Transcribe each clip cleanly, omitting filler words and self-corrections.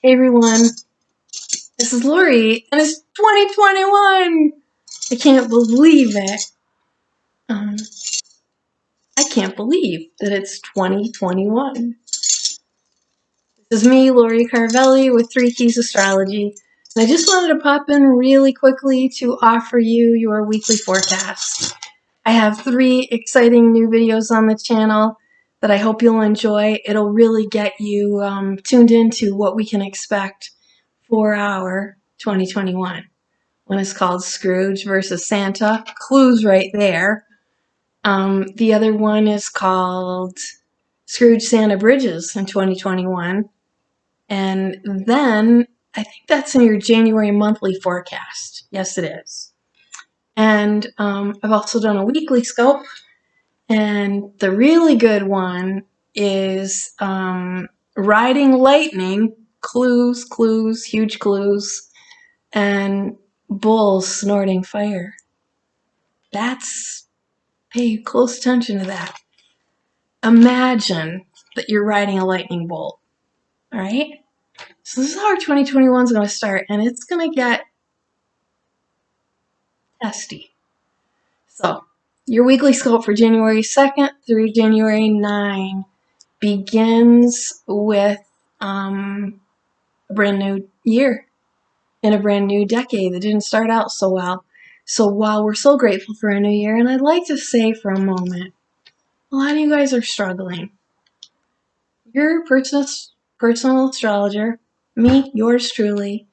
Hey everyone, this is Lori, and it's 2021! I can't believe it. I can't believe that it's 2021. This is me, Lori Carvelli, with 3 Keys Astrology, and I just wanted to pop in really quickly to offer you your weekly forecast. I have 3 exciting new videos on the channel that I hope you'll enjoy. It'll really get you tuned into what we can expect for our 2021. One is called Scrooge versus Santa. Clues right there. The other one is called Scrooge Santa Bridges in 2021. And then I think that's in your January monthly forecast. Yes, it is. And I've also done a weekly scope. And the really good one is Riding Lightning. Clues, huge clues. And bulls snorting fire. Pay close attention to that. Imagine that you're riding a lightning bolt. All right? So this is how our 2021 is going to start, and it's going to get testy. So your weekly scope for January 2nd through January 9 begins with a brand new year in a brand new decade that didn't start out so well. So while we're so grateful for a new year, and I'd like to say for a moment, a lot of you guys are struggling. Your personal astrologer, me, yours truly,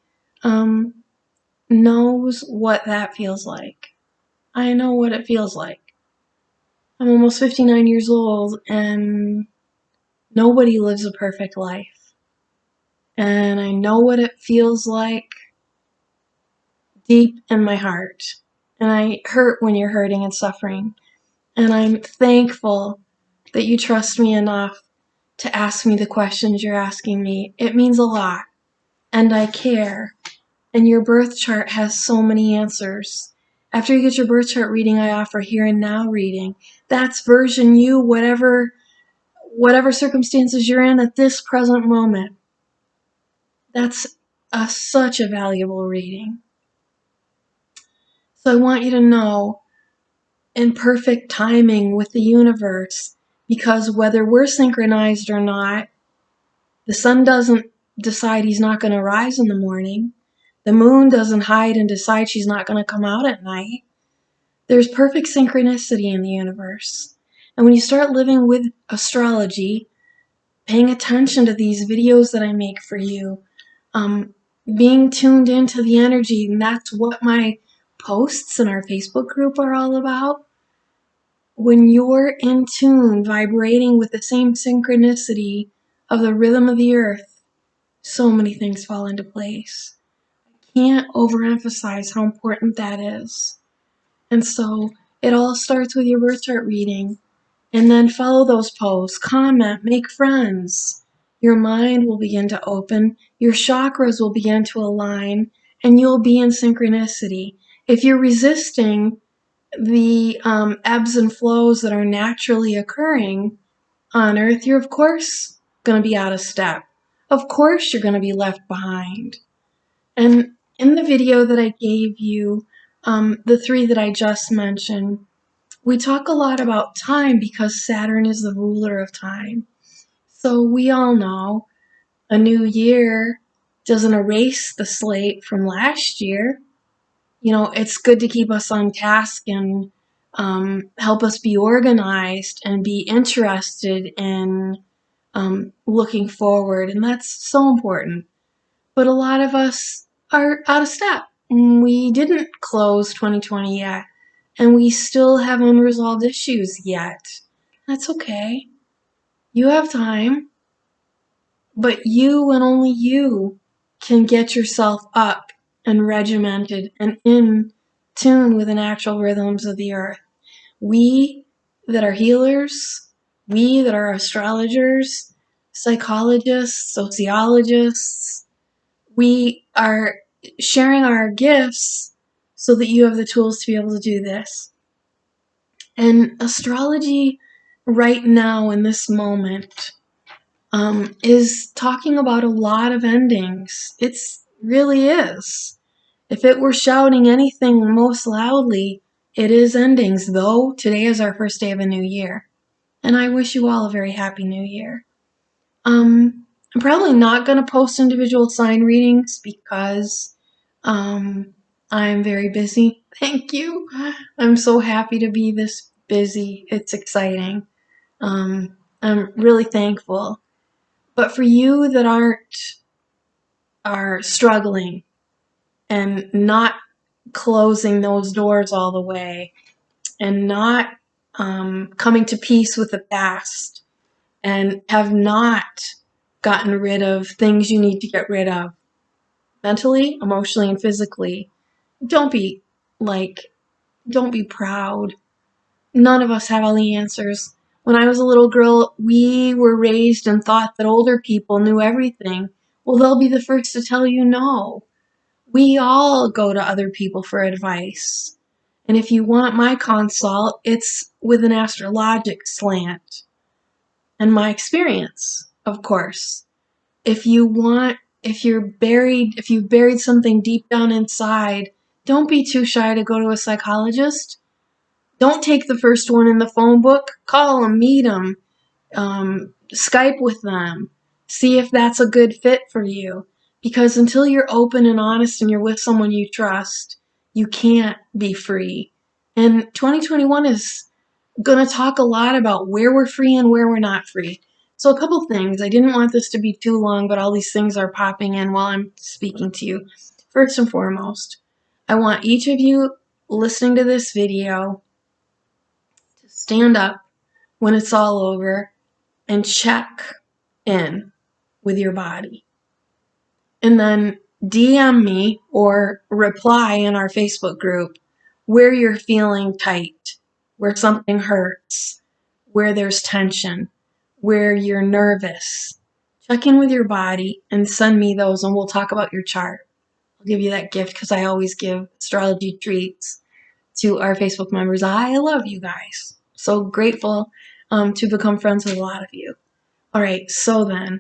knows what that feels like. I know what it feels like. I'm almost 59 years old, and nobody lives a perfect life. And I know what it feels like deep in my heart. And I hurt when you're hurting and suffering. And I'm thankful that you trust me enough to ask me the questions you're asking me. It means a lot. And I care. And your birth chart has so many answers. After you get your birth chart reading, I offer here and now reading. That's version you, whatever circumstances you're in at this present moment. That's such a valuable reading. So I want you to know, in perfect timing with the universe, because whether we're synchronized or not, the sun doesn't decide he's not going to rise in the morning. The moon doesn't hide and decide she's not going to come out at night. There's perfect synchronicity in the universe. And when you start living with astrology, paying attention to these videos that I make for you, being tuned into the energy, and that's what my posts in our Facebook group are all about. When you're in tune, vibrating with the same synchronicity of the rhythm of the earth, so many things fall into place. I can't overemphasize how important that is. And so it all starts with your birth chart reading, and then follow those posts, comment, make friends. Your mind will begin to open, your chakras will begin to align, and you'll be in synchronicity. If you're resisting the ebbs and flows that are naturally occurring on Earth, you're of course going to be out of step. Of course you're going to be left behind. And in the video that I gave you, the 3 that I just mentioned, we talk a lot about time because Saturn is the ruler of time. So we all know a new year doesn't erase the slate from last year. You know, it's good to keep us on task and help us be organized and be interested in looking forward. And that's so important. But a lot of us are out of step. We didn't close 2020 yet. And we still have unresolved issues yet. That's okay. You have time. But you and only you can get yourself up and regimented and in tune with the natural rhythms of the earth. We that are healers, we that are astrologers, psychologists, sociologists, we are sharing our gifts so that you have the tools to be able to do this. And astrology right now in this moment is talking about a lot of endings. It really is. If it were shouting anything most loudly, it is endings, though today is our first day of a new year. And I wish you all a very happy new year. I'm probably not going to post individual sign readings because I'm very busy. Thank you. I'm so happy to be this busy. It's exciting. I'm really thankful. But for you that are struggling and not closing those doors all the way and not coming to peace with the past and have not gotten rid of things you need to get rid of mentally, emotionally, and physically, don't be don't be proud. None of us have all the answers. When I was a little girl, we were raised and thought that older people knew everything. Well, they'll be the first to tell you no. We all go to other people for advice. And if you want my consult, it's with an astrologic slant and my experience, of course. If you've buried something deep down inside, don't be too shy to go to a psychologist. Don't take the first one in the phone book. Call them, meet them, Skype with them. See if that's a good fit for you. Because until you're open and honest and you're with someone you trust, you can't be free. And 2021 is going to talk a lot about where we're free and where we're not free. So a couple things. I didn't want this to be too long, but all these things are popping in while I'm speaking to you. First and foremost, I want each of you listening to this video to stand up when it's all over and check in with your body. And then DM me or reply in our Facebook group where you're feeling tight, where something hurts, where there's tension, where you're nervous. Check in with your body and send me those and we'll talk about your chart. I'll give you that gift because I always give astrology treats to our Facebook members. I love you guys. So grateful to become friends with a lot of you. All right, so then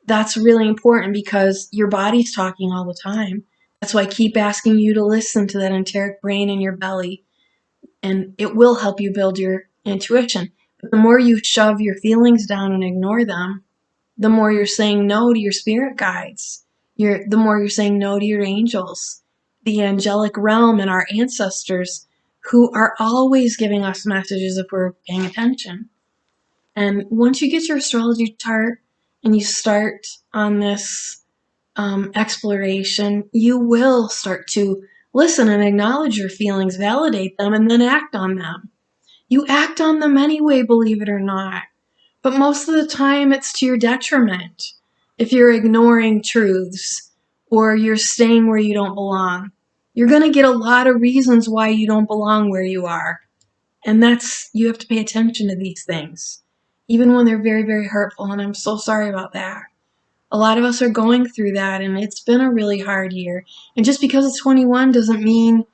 that's really important because your body's talking all the time. That's why I keep asking you to listen to that enteric brain in your belly, and it will help you build your intuition. But the more you shove your feelings down and ignore them, the more you're saying no to your spirit guides. The more you're saying no to your angels, the angelic realm, and our ancestors who are always giving us messages if we're paying attention. And once you get your astrology chart and you start on this exploration, you will start to listen and acknowledge your feelings, validate them, and then act on them. You act on them anyway, believe it or not. But most of the time, it's to your detriment if you're ignoring truths or you're staying where you don't belong. You're going to get a lot of reasons why you don't belong where you are. And you have to pay attention to these things, even when they're very, very hurtful. And I'm so sorry about that. A lot of us are going through that, and it's been a really hard year. And just because it's 21 doesn't mean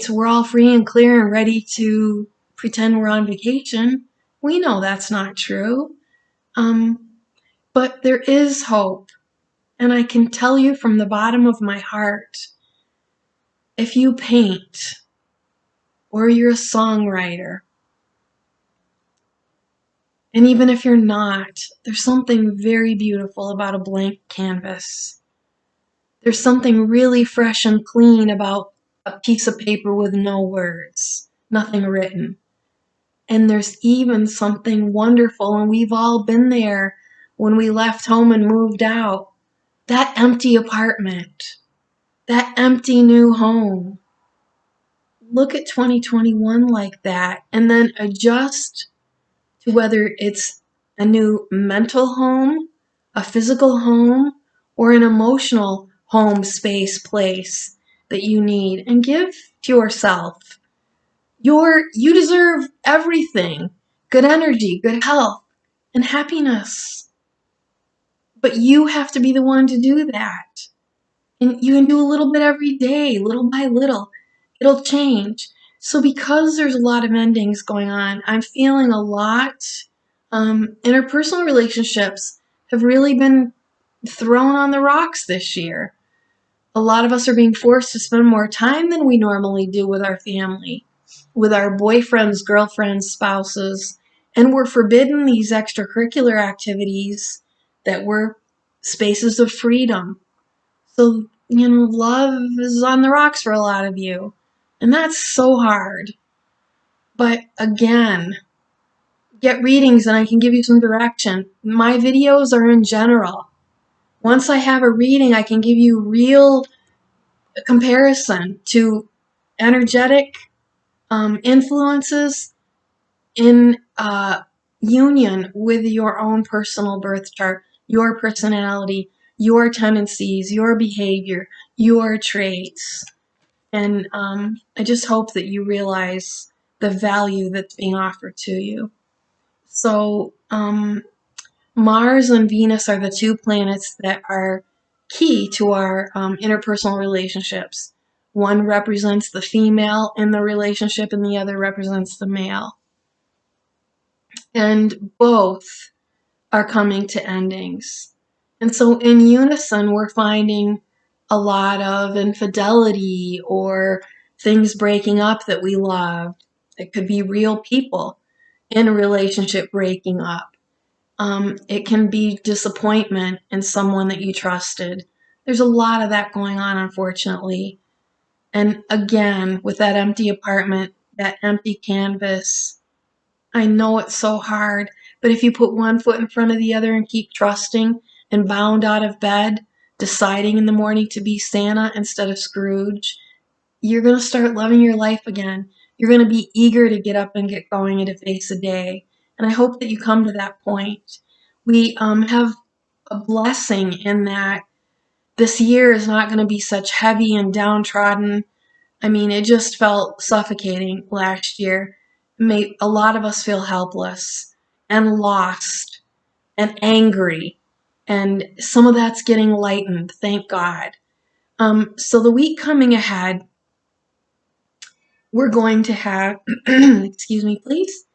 we're all free and clear and ready to pretend we're on vacation. We know that's not true. But there is hope. And I can tell you from the bottom of my heart, if you paint or you're a songwriter, and even if you're not, there's something very beautiful about a blank canvas. There's something really fresh and clean about a piece of paper with no words, nothing written. And there's even something wonderful, and we've all been there when we left home and moved out. That empty apartment, that empty new home. Look at 2021 like that, and then adjust to whether it's a new mental home, a physical home, or an emotional home, space, place that you need, and give to yourself. You deserve everything. Good energy, good health, and happiness. But you have to be the one to do that. And you can do a little bit every day, little by little. It'll change. So because there's a lot of endings going on, I'm feeling a lot Interpersonal relationships have really been thrown on the rocks this year. A lot of us are being forced to spend more time than we normally do with our family, with our boyfriends, girlfriends, spouses, and we're forbidden these extracurricular activities that were spaces of freedom. So, love is on the rocks for a lot of you. And that's so hard. But again, get readings and I can give you some direction. My videos are in general. Once I have a reading, I can give you real comparison to energetic influences in union with your own personal birth chart, your personality, your tendencies, your behavior, your traits. And I just hope that you realize the value that's being offered to you. So Mars and Venus are the two planets that are key to our interpersonal relationships. One represents the female in the relationship and the other represents the male. And both are coming to endings. And so in unison, we're finding a lot of infidelity or things breaking up that we loved. It could be real people in a relationship breaking up. It can be disappointment in someone that you trusted. There's a lot of that going on, unfortunately. And again, with that empty apartment, that empty canvas, I know it's so hard, but if you put one foot in front of the other and keep trusting and bound out of bed, deciding in the morning to be Santa instead of Scrooge, you're going to start loving your life again. You're going to be eager to get up and get going and to face a day. And I hope that you come to that point. We have a blessing in that this year is not going to be such heavy and downtrodden. I mean, it just felt suffocating last year. It made a lot of us feel helpless and lost and angry. And some of that's getting lightened, thank God. So the week coming ahead, we're going to have, excuse me, please,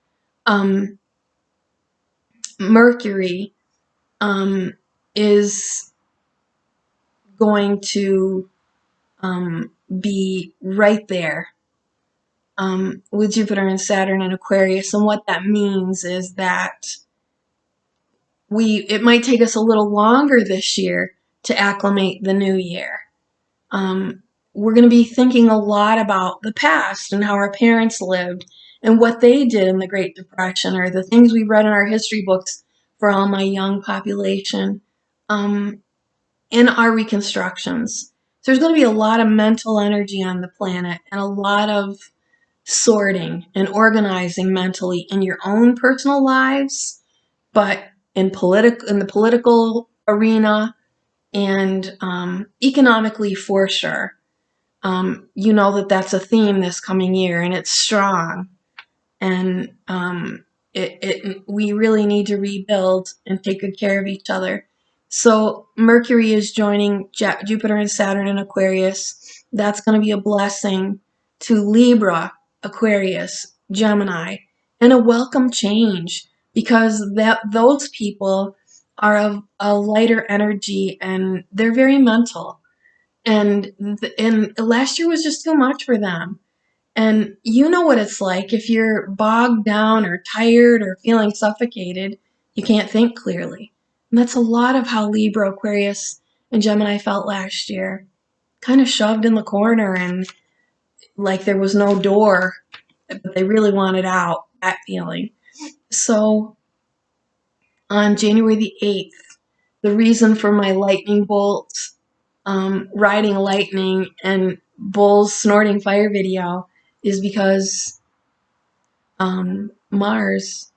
Mercury is going to be right there with Jupiter and Saturn and Aquarius. And what that means is that it might take us a little longer this year to acclimate the new year. We're going to be thinking a lot about the past and how our parents lived and what they did in the Great Depression or the things we read in our history books for all my young population in our reconstructions. So there's going to be a lot of mental energy on the planet and a lot of sorting and organizing mentally in your own personal lives, but in the political arena and economically for sure. You know that that's a theme this coming year, and it's strong. And we really need to rebuild and take good care of each other. So Mercury is joining Jupiter and Saturn in Aquarius. That's going to be a blessing to Libra, Aquarius, Gemini, and a welcome change because those people are of a lighter energy and they're very mental. And last year was just too much for them. And you know what it's like if you're bogged down or tired or feeling suffocated, you can't think clearly. And that's a lot of how Libra, Aquarius, and Gemini felt last year. Kind of shoved in the corner and like there was no door, but they really wanted out, that feeling. So on January the 8th, the reason for my lightning bolts, riding lightning, and bulls snorting fire video is because Mars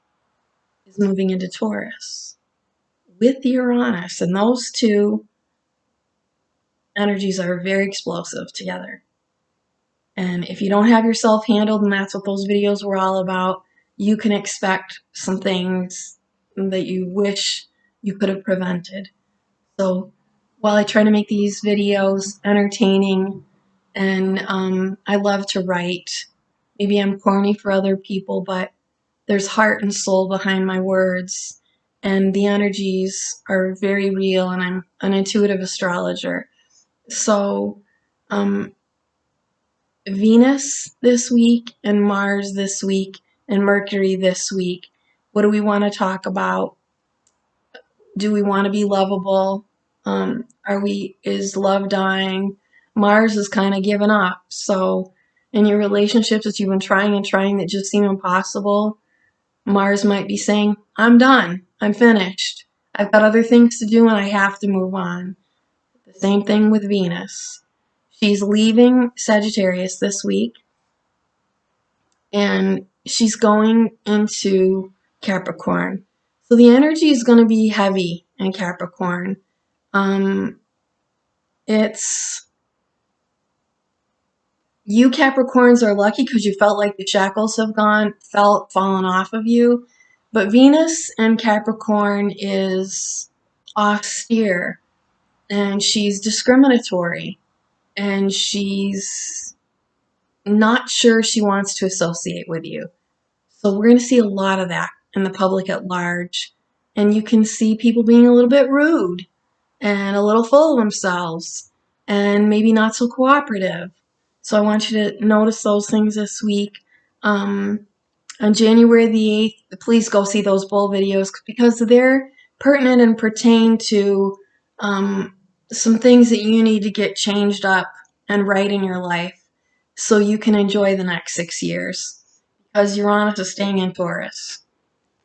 is moving into Taurus with Uranus, and those two energies are very explosive together. And if you don't have yourself handled, and that's what those videos were all about, you can expect some things that you wish you could have prevented. So while I try to make these videos entertaining, and I love to write, maybe I'm corny for other people, but there's heart and soul behind my words, and the energies are very real, and I'm an intuitive astrologer. So Venus this week and Mars this week and Mercury this week. What do we want to talk about? Do we want to be lovable? Is love dying? Mars is kind of giving up. So in your relationships that you've been trying and trying that just seem impossible, Mars might be saying, I'm done. I'm finished. I've got other things to do and I have to move on. The same thing with Venus. She's leaving Sagittarius this week and she's going into Capricorn. So the energy is going to be heavy in Capricorn. It's you Capricorns are lucky because you felt like the shackles have fallen off of you. But Venus in Capricorn is austere and she's discriminatory and she's not sure she wants to associate with you. So we're going to see a lot of that in the public at large. And you can see people being a little bit rude and a little full of themselves and maybe not so cooperative. So I want you to notice those things this week. On January the 8th, please go see those bull videos because they're pertinent and pertain to some things that you need to get changed up and right in your life so you can enjoy the next 6 years because Uranus is staying in Taurus.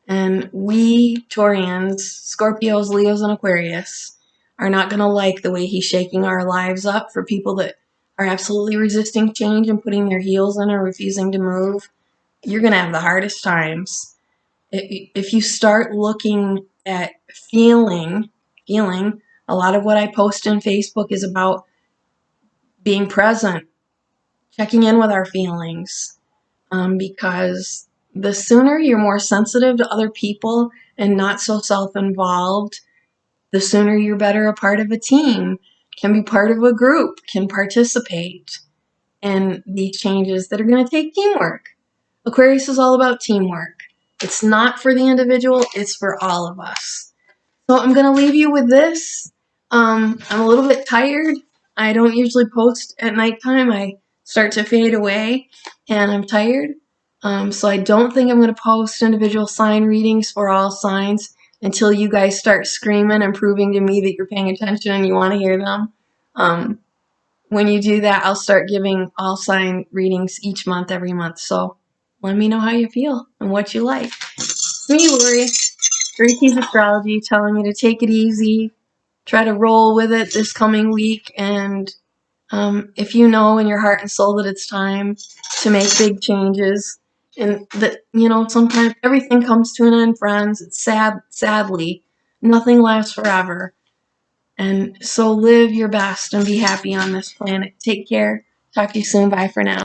And we Taurians, Scorpios, Leos, and Aquarius, are not going to like the way he's shaking our lives up for people that are absolutely resisting change and putting their heels in or refusing to move. You're going to have the hardest times. If you start looking at feeling, a lot of what I post on Facebook is about being present, checking in with our feelings, because the sooner you're more sensitive to other people and not so self-involved, the sooner you're better a part of a team, can be part of a group, can participate in the changes that are going to take teamwork. Aquarius is all about teamwork. It's not for the individual, it's for all of us. So I'm going to leave you with this. I'm a little bit tired. I don't usually post at nighttime. I start to fade away and I'm tired. So I don't think I'm going to post individual sign readings for all signs until you guys start screaming and proving to me that you're paying attention and you want to hear them. When you do that, I'll start giving all sign readings each month, every month. So let me know how you feel and what you like. Me, Lori, Keys Astrology, telling you to take it easy, try to roll with it this coming week, and if you know in your heart and soul that it's time to make big changes, and that, sometimes everything comes to an end, friends. It's sadly, nothing lasts forever. And so live your best and be happy on this planet. Take care. Talk to you soon. Bye for now.